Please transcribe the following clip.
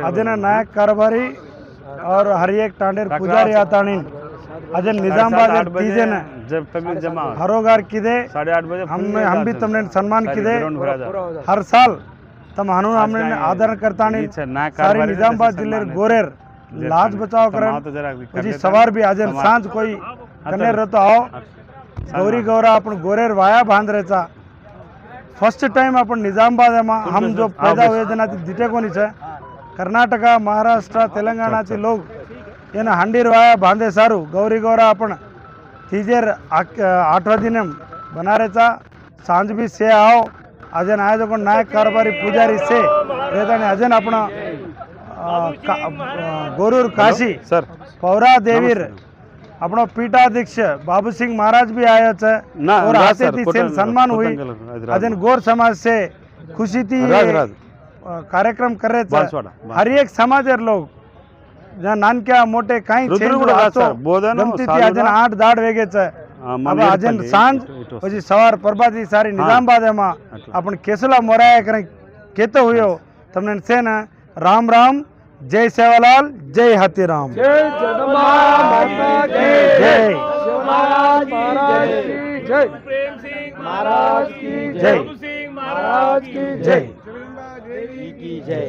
अजन नायक कारभारी और हर एक टांडेर पुजारी आता नहीं अजन निजामाबाद तीजे ने जब तबलीग जमा हरोगार किदे 8:30 बजे हम भी तुमने सम्मान किदे हर साल तम हनु हमने आदर करता नहीं सारी निजामाबाद जिले गोरेर लाज बचाव करन जी सवार भी अजन सांज कोई कनेर रहतो आओ गौरी गौरा अपन गोरेर वाया बांध रेचा फर्स्ट टाइम अपन निजामाबाद में हम जो पैदा हुए जना दिटे कोनी छे कर्नाटका महाराष्ट्र तेलंगाणा चे लोग एना हंडीर वाया बांधे सारू गौरी गौरा अपन तीजेर 8 दिन बनारेचा सांज भी से आओ अजन आयोजक नायक कारभारी पुजारी से रेताने अजन अपना गोरूर काशी सर पौरा देवीर अपना पीठाध्यक्ष बाबू सिंह महाराज भी आया है और हाथे से सम्मान हुई अजन गोर समाज से खुशी थी कार्यक्रम कर रहे थे हर एक समाज लोग जहाँ नानक्या मोटे कहीं अजन 8 दाड़ वेगे अब अजन सांज પછી સવાર પરબાદી સારી નિઝામાબાદમાં આપણ કેસુલા મોરાયા કરે કેતો હુયો તમને છે ને રામ રામ જય સેવાલાલ જય હાથીરામ જય જગદંબા માતા કી જય મહારાજ की जय प्रेम सिंह महाराज की जय सिंह महाराज की जय की जय।